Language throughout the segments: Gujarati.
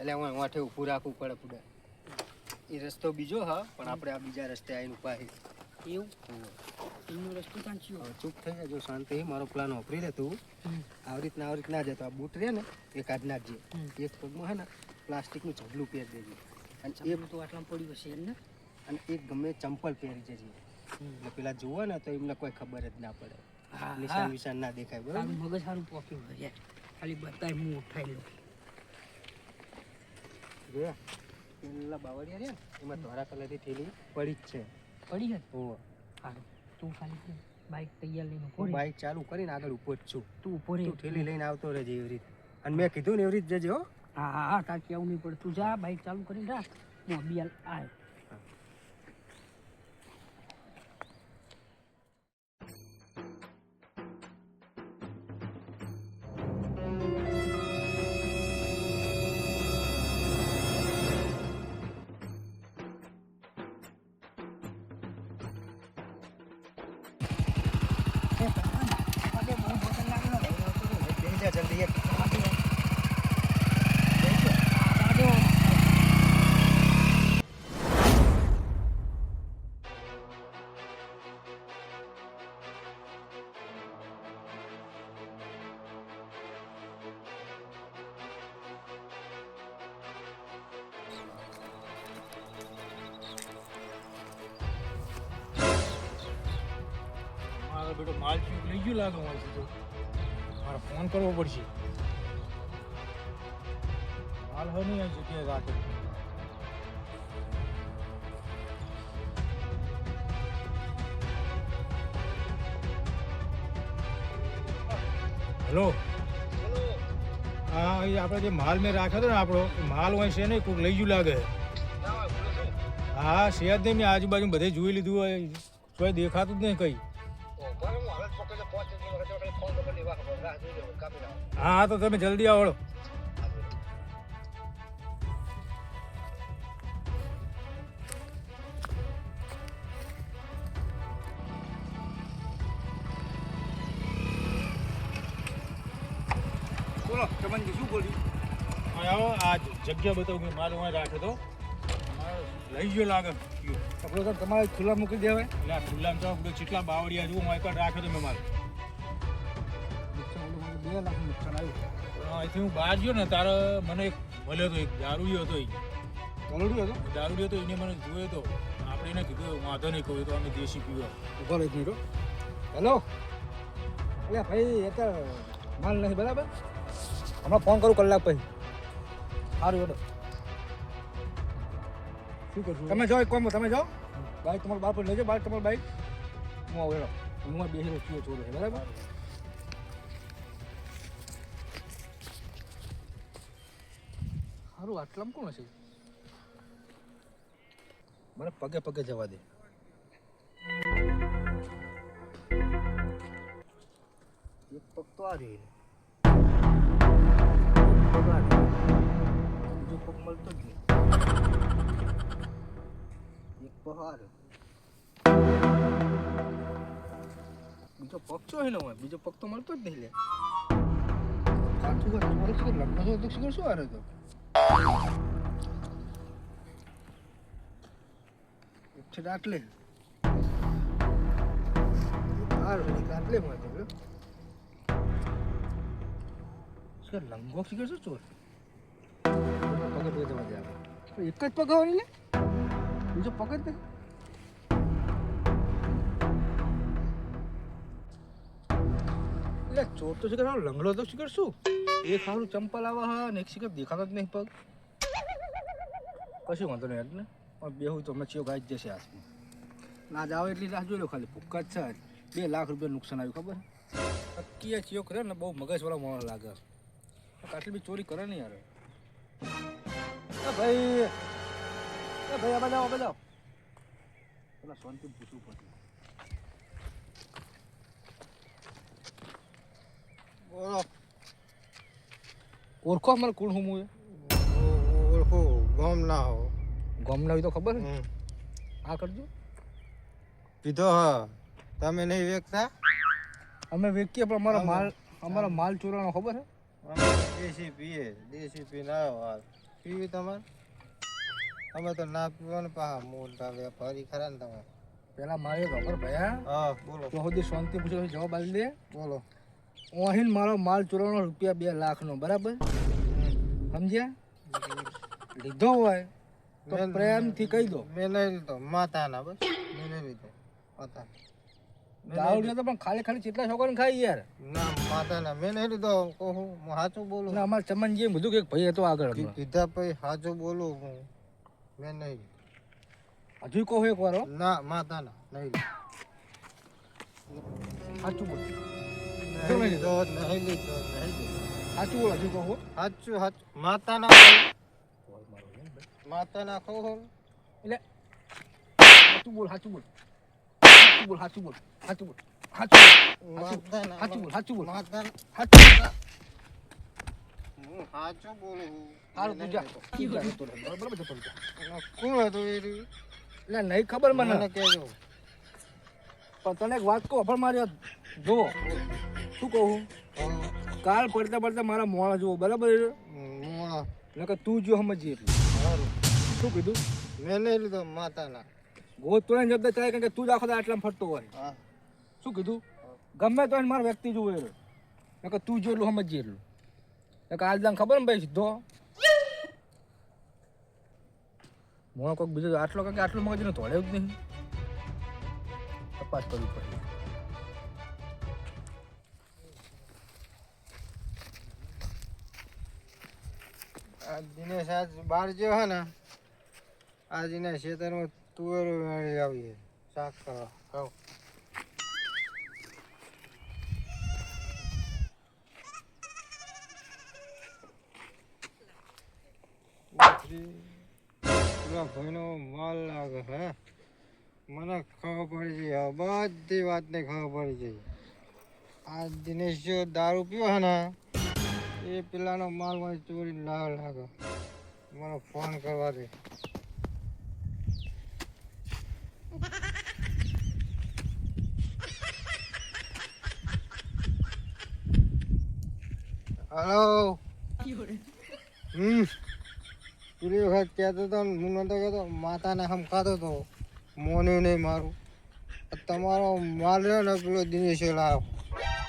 એટલે હું વાંઠે ઊભું રાખવું પડે પૂરા. એ રસ્તો બીજો હા, પણ આપણે આ બીજા રસ્તે આવીને ઉભા છે. એવું એનો રસ્તો કાં થયો? ચૂપ થઈ જાય, જો શાંતિ. મારો પ્લાન વાપરી લે તું. આવી રીતના જતો. આ બૂટ રહે ને એ કાઢી નાખજે. એક પગમાં હે ને પ્લાસ્ટિકનું ઝબલું પહેરી દેજે. અને એ તો આટલામાં પડ્યું હશે એમને. અને એક ગમે ચંપલ પહેરી જજે. એટલે પેલા જુઓ ને તો એમને કોઈ ખબર જ ના પડે. નિશાન વિશાન ના દેખાય. બરાબર, મગજ સારું પોક્યું હોય. ખાલી બતાય હું ઉઠાઈ લઉં. જોયા પેલા બાવળિયા રહ્યા ને એમાં ધોળા કલરની થેલી પડી જ છે. પડી છે? હો. સારું, તું ખાલી બાઇક તૈયાર લઈને હું બાઇક ચાલુ કરીને આગળ ઊભો જ છું. તું ઊભો રહે, તું થેલી લઈને આવતો રહેજે એવી રીતે. અને મેં કીધું ને એવી રીતે જજે. હો. હા હા હા, તાર કેવું નહીં પડે. તું જા, બાઇક ચાલુ કરીને રાખ. હું અભી આય. જલ્દી એક મારો બેટો માલ લઈ ગયો લાગે. મારે તો મારે ફોન કરવો પડશે. માલ હવે નહીં આ જગ્યાએ રાખે. હેલો, હા, એ આપણે જે માલ મેં રાખ્યો હતો ને આપણો એ માલ હોય છે ને કોઈક લઈ ગયું લાગે. હા, શેર નહીં. મેં આજુબાજુ બધે જોઈ લીધું હોય, કોઈ દેખાતું જ નહીં કઈ. હા તો તમે જલ્દી આવો. બોલો તમને શું બોલ્યું? આવો, આ જગ્યા બતાવું કે માલ હું રાખ્યો તો લઈ ગયો લાગે. કપડો તો તમારે ખુલ્લા મૂકી દેવાય. એટલે આ ખુલ્લામાં તો કેટલા બાવળિયા જુઓ હું એક રાખ્યો તો મેં માલ. 2 લાખ નુકસાન આવ્યું. અહીંથી હું બહાર ગયો ને તારે મને એક મળ્યો હતો, એક દારૂડિયો હતો. દારૂડિયો હતો, એને મને જોયો તો. આપણે એને કીધું વાંધો નહીં કહ્યું તો અમે દેશી પીવા. ઉભો રહી મિનિટ. હેલો, એટલે ભાઈ અત્યારે માલ નથી બરાબર. હમણાં ફોન કરું કલાક પછી. સારું હેડો. શું કરશું? તમે જાઓ, એક કામ તમે જાઓ. બાઈક તમારું બાર પર લેજો. બાઈક તમારું બાઈક હું આવું હેડો. હું બેસી ચીયો ચોર છે બરાબર. સારું, આટલામાં કોણ હશે? મને પગે પગે જવા દે. એક પગ તો આ રહી, બીજો પગ મળતો જ નહીં. એક પગ આ રહ્યો, બીજો પગ ચો હેલો હોય, બીજો પગ તો મળતો જ નહીં. લે કાઠું લગ્ન તો શું આ રહ્યો? આટલે આટલે લંગો શીખે શું ચોર? પગે પગે જવા દે. એક જ પગ આવવાની લે, બીજો પગ જ નહીં. એટલે ચોર તો શીખર, લંગડો તો શીખર શું? એક સારું ચંપલ આવા હા ને એક શીખર દેખાતો જ નહીં પગ. કશું વાંધો નહીં એટલે બેહું તો અમે ચિયો ગાઈ જ જશે હાથમાં. ના જ આવે એટલી રાહ જોઈ લો ખાલી. ભૂક્કા જ છે. 2 લાખ રૂપિયા નુકસાન આવ્યું ખબર. નક્કી ચિયો કરે ને બહુ મગજવાળો માણસ લાગે. આટલી બી ચોરી કરે ને યાર. ભાઈ આ બજાવો. પેલા શાંતિ પૂછવું પડશે. બોલો, ઓળખો મને કોણ હું? ઓળખો ગમ ના હો. ગમ ના હોય તો ખબર ને. આ કરજો. પીધો હ તમે નહીં વેચતા? અમે વેચીએ પણ અમારો માલ ચોરાનો ખબર છે. દેશી પીએ, દેશી પીને આવ્યો હાલ. પીવી તમારે અમે તો ના પીવાનું પાહા મોટા વેપારી ખરા ને તમે પેલા મારે ખબર ભયા હા બોલો તો સુધી શાંતિ પૂછો જવાબ આલી દે. બોલો ઓહીન મારો માલ ચોરાનો રૂપિયા 2 લાખનો બરાબર સમજ્યા લીધો હોય તો મેં- પ્રેમથી કહી દો. મેં નહીં લીધો માતાના બસ મેં નહીં લીધો માતા દારૂ તો પણ ખાલી ખાલી કેટલા છોકરાને ખાઈ યાર. ના માતાના મેં નહીં લીધો કહું હું સાચું બોલું એટલે અમારે ચમન જે બધું કે ભાઈ હતો આગળ હમણાં. કીધા પછી સાચું બોલું હું મેં નહીં હજુ કહો એક વાર હો. ના માતાના નહીં સાચું બોલ નહીં લીધો નહીં લીધો નહીં લીધો સાચું બોલ હજુ કહો. સાચું સાચું માતાના માતાના કહું એટલે સાચું બોલ સાચું બોલ સાચું બોલ સાચું બોલ સાચું બોલ સાચું બોલ માતાના સાચું બોલ સાચું બોલ માતાના સાચું બોલ. હું સાચું બોલું હારું તું જા. તું જા જતો રહે. બરાબર જતો રહે. કોણ હતું એ રહ્યું? એટલે નહીં ખબર મને મને કહેજો પણ તને એક વાત કહું પણ મારે જો શું કહું કાલ પડતા પડતા મારા મોણા જુઓ બરાબર મોળા નકર તું જો સમજી એટલું સારું શું કીધું મેં નહીં લીધો માતાના ગોત તો જબ્દ ચાલે કારણ કે તું જ આખો દાડો આટલામાં ફરતો હોય હા શું કીધું ગમે તો એને મારો વ્યક્તિ જુએ એટલું નકર તું જો એટલું સમજી એટલું નકર આજ દાન ખબર ને ભાઈ સીધો મોણો કોઈક બીજો આટલો કારણ કે આટલું મગજને તોડે જ નહીં તપાસ કરવી પડે આ દિનેશ આજ બહાર ગયો હે ને આજ એના ખેતરમાં તુવેરો વાળી આવી શાક કરવા કહું ભાઈનો માલ લાગે હે મને ખબર પડી ગઈ હવે બધી વાતને ખબર પડી ગઈ આ દિનેશ જો દારૂ પીવો હે ને એ પેલાનો માલ મને ચોરી લાગે મને ફોન કરવા દે હલો પેલી વખત કહેતો હતો ને હું નતો કહેતો માતાને હમ ખાતો હતો મોને નહીં મારું તમારો માલ રહ્યો ને પેલો દિનેશ લાવો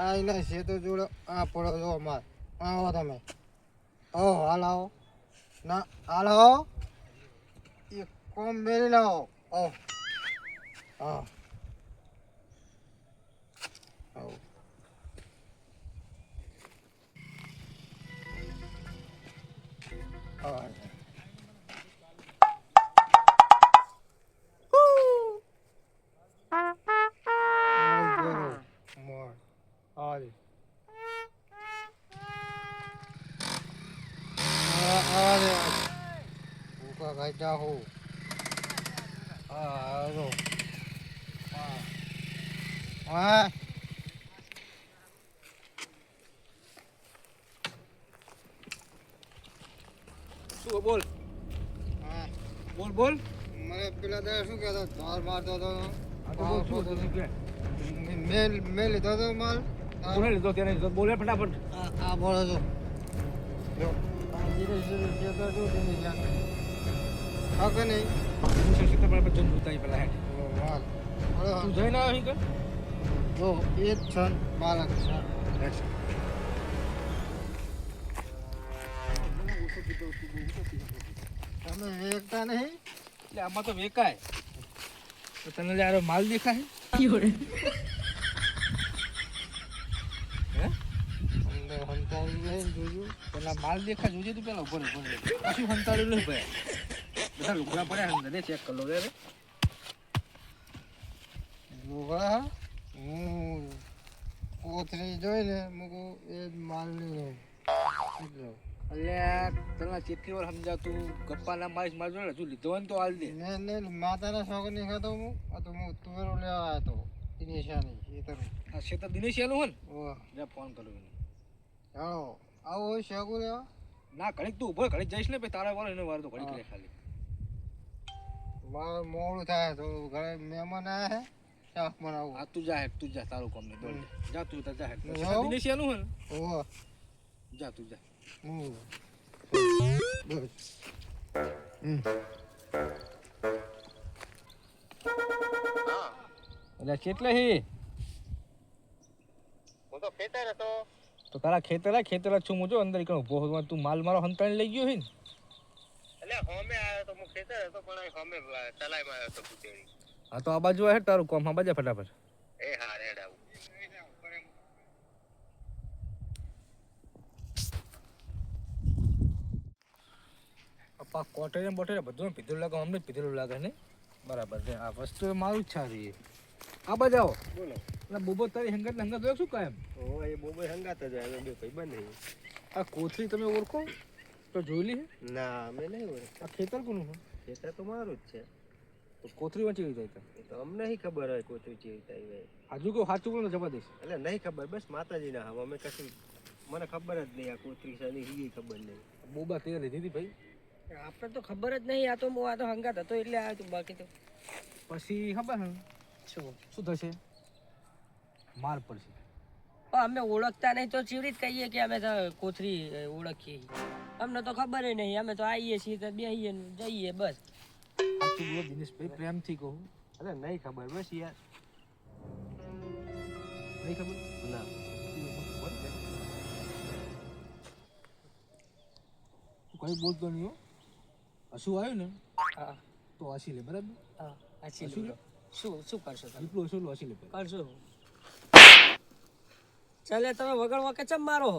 આ એના શેતો જોડે આ પડો છો માલ આવો તમે હાલ આવો ના હાલ આવો એક કોમ મેળી લાવો હા આવો હા ભૂખા ખાઈ જાઓ હા હા શું બોલ હા બોલ બોલ મને પેલા દાડે શું કહેતો ધાર મારતો હતો આ તો બોલ શું હતું કે મેં લીધો હતો માલ કોને લીધો તેને લીધો બોલે ફટાફટ આ બોલો છો જો આ ધીરે ધીરે જતો છું તેની જાણ હા કે નહીં હું શિક્ષક પર જન જોતાઈ પેલા હેડ માલ તું જઈને આવી કે જો એ જ છે બાળક છે તમે વેચતા નહીં એટલે આમાં તો વેકાય તો તને યાર માલ દેખાય હે અંદર હંતાવી નહીં જોયું પેલા માલ દેખાય જોજે તું પેલા ઉપર ઉપર પછી હંતાડ્યું નહીં ભાઈ બધા લુગડા પડ્યા અંદર ચેક કર લો રે લુગડા હું કોથળી જોઈને મૂકું એ જ માલની એટલે અલ્યા તને ચેટલી વાર સમજાતું ગપ્પાના મારીશ મારજો ને હજુ લીધો હોય ને તો હાલ દે ને માતાના શોખ નહીં ખાતો હું આ તો હું તુવેરો લેવા આવ્યો હતો નિશાની એ તો આ શેતર દિનેશ એનું હોય ને ઓહ જ્યાં ફોન કર્યો એને ચાલો આવો હોય શોખ લેવા ના ઘડીક તું ઉભો ઘડીક જઈશ ને પછી તારા વાળો એને વાર તો ઘડીક લે ખાલી મારે મોડું થાય થોડું ઘરે મહેમાન આવ્યા હે શાક બનાવું આ તું જા તારું કામ નહીં દોડ જા તું તાર જા જાઉં? દિનેશ એનું હોય ને ઓહ જા તું જા હું બસ એટલે કેટલે હી હું તો ખેતર હતો. તો તારા ખેતર જ છું હું જો અંદર એકણ ઊભો હોય તું માલ મારો હંતાણી લઈ ગયો હે ને એટલે હોમે આવ્યો તો હું ખેતર હતો પણ અહીં હોમે તલાઈમાં આવ્યો તો પૂતેડી. હા તો આ બાજુ આવે તારું કોમ આ બાજુ ફટાફટ એ હા રેડ આવું. પપ્પા કોટરે બોટરે બધું પીધેલું લાગે અમને પીધેલું લાગે ને બરાબર છે આ વસ્તુ મારું જ છે આ બાજુ આવો બોલો. એટલે બોબો તારી હંગાત જોયો શું કાયમ ઓ એ બોબો હંગાત જ આવ્યો બે ભાઈ બંધ. આ કોથળી તમે ઓળખો તો જોયેલી હે ના અમે નહીં હોય. આ ખેતર કોનું છે ખેતર તો મારું જ છે. તો કોથળી વાંચી જાય તો એ તો અમને નહીં ખબર હોય કોથળી ચેવી થાય હોય. આજુ કહું સાચું કોણ જવા દઈશ એટલે નહીં ખબર બસ માતાજીના હાવ અમે કશું મને ખબર જ નહીં આ કોથળી છે ની ઈ ખબર નહીં. બોબા તે લીધી હતી ભાઈ આપણે તો ખબર જ નહીં. આ તો હું આ તો હંગાત હતો એટલે આવ્યો તું, બાકી તો પછી ખબર હે શું થશે માર પડશે પણ અમે ઓળખતા નહીં તો ચીવડી જ કહીએ કે અમે તો કોથળી ઓળખીએ. અમને તો ખબર નહીં, અમે તો આવીએ છીએ તો બેસીએ ને જઈએ બસ. સાચું બોલો દિનેશભાઈ પ્રેમથી કહું એટલે નહીં ખબર બસ યાર. નહીં ખબર ના તું કઈ બોલતો નહીં હો હસું આવ્યું ને હા તો હસી લે બરાબર હા સાચી હસું લે શું કરશો તમે? એટલું હસું હસી લે કરશો ચાલે તમે વગર વખત ચમ મારો?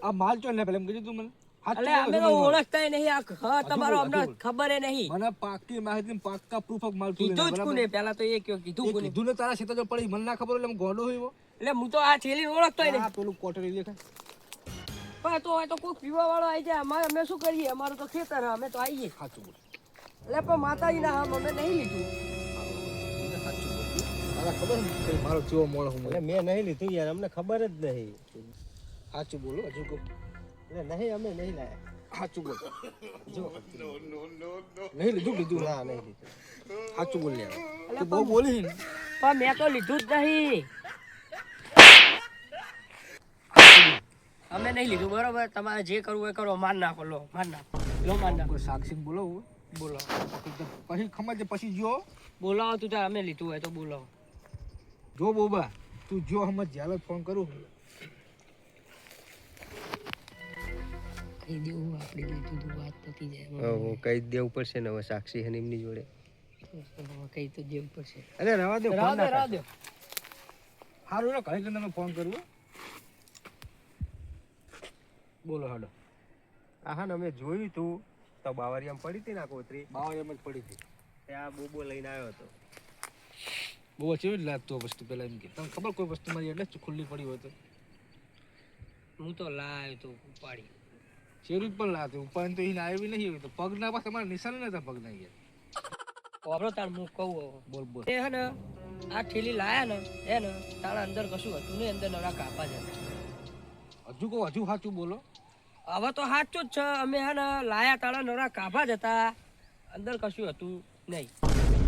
આ માલ ચો ને પેલા એમ કીધું તું મને એટલે અમે તો ઓળખતા નહીં. આ હા તમારો અમને ખબર નહીં. મને પાકી માહિતી પાક્કા પ્રૂફ ઓફ માલ તું કીધું જ કોને પેલા તો એ કયો કીધું કોને? કીધું ને તારા ક્ષેત્ર જો પડી મને ના ખબર એટલે હું ગોડો હોય એટલે હું તો આ થેલી ઓળખતો નહીં. આ પેલું કોટરી દેખાય પણ તો હોય તો કોઈ પીવા વાળો આવી જાય. અમારે અમે શું કરીએ? અમારું તો ખેતર હે, અમે તો આવીએ. સાચું બોલ એટલે પણ માતાજીના હામ અમે નહીં લીધું. સાચું બોલ તારા ખબર ને કે મારો જેવો મોળ હું એટલે મેં નહીં લીધું યાર અમને ખબર જ નહીં. સાચું બોલો હજુ કહું એટલે નહીં અમે નહીં લાયા. સાચું બોલ જો નહીં લીધું ના નહીં લીધું. સાચું બોલ યાર તું બહુ બોલી ને પણ મેં તો લીધું જ નહીં. અમે નહીં લીધું બરોબર. તમારે જે કરવું હોય કરો. માર નાખો લો માર નાખો લો માર નાખો. કોઈ સાક્ષી બોલો બોલો પછી ખમા છે પછી જો બોલાવો તું તાર. અમે લીધું હોય તો બોલાવો. જો બોબા તું જો હમણાં જ્યારે ફોન કરું કહી દેવું આપણે લીધું તું વાત પતી જાય. કહી જ દેવું પડશે ને હવે સાક્ષી હે ને એમની જોડે. કહી તો દેવું પડશે. અરે રવા દે રાહ દે રાહ દે. સારું ને ઘરે તમે ફોન કરવો બોલો હાડો હા ને અમે જોયું તું તો બાવરિયામાં પડી હતી ને આ કોથળી. બાવા એમ જ પડી હતી ત્યાં બોબો લઈને આવ્યો હતો. બહુ ચેવી જ લાગતો વસ્તુ પેલા એમ કે તમને ખબર કોઈ વસ્તુ મારી એટલે જ ખુલ્લી પડી હોય તો હું તો લાવ્યો તો ઉપાડી. ચેરી પણ લાગતી ઉપાડી તો એને આવી નહીં હોય તો પગ ના પાસે તમારા નિશાન નતા પગ ના ગયા વાપરો તાર હું કહું હવે. બોલ બોલ એ હે ને આ ઠેલી લાયા ને હે ને તારા અંદર કશું હતું નહીં. અંદર નરા કાપા છે. હજુ કહું હજુ સાચું બોલો હવે તો સાચું જ છે. અમે હે ને લાયા તારા નરા કાપા જ હતા. અંદર કશું હતું નહીં.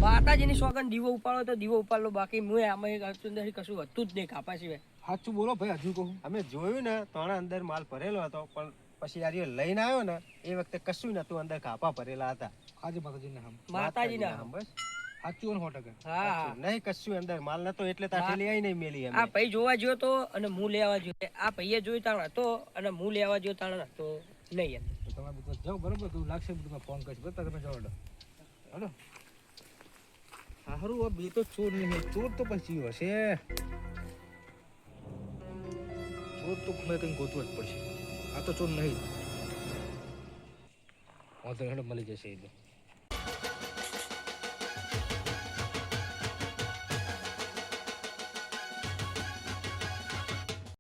માતાજીની સોગન દીવો ઉપાડો તો દીવો ઉપાડલો. બાકી હું આમાં અંદર કશું હતું જ નહીં કાપા સિવાય. સાચું બોલો ભાઈ હજુ કહું અમે જોયું ને તો અંદર માલ ભરેલો હતો પણ પછી યાર એ લઈને આવ્યો ને એ વખતે કશું નતું અંદર કાપા ભરેલા હતા. આજે માતાજીને હમ માતાજીના આમ બસ સાચું ને 100% હા નહીં કશું અંદર માલ નતો એટલે તાઠેલી આઈ નહીં મેલી અમે. આ ભાઈ જોવા ગયો તો અને હું લેવા ગયો. આ ભાઈએ જોઈ તાણ હતો અને હું લેવા ગયો તાણ હતો નહીં. તો તમે બધા જાઓ બરોબર તું લાગશે તમે ફોન કરીશ બતા તમે જાઓ હાલો સારું બે તો ચોર નહીં ચોર તો પછી હશે ચોર તો મેં કંઈ ગોતવો જ પડશે આ તો ચોર નહીં વાંધો હેડો મળી જશે એ તો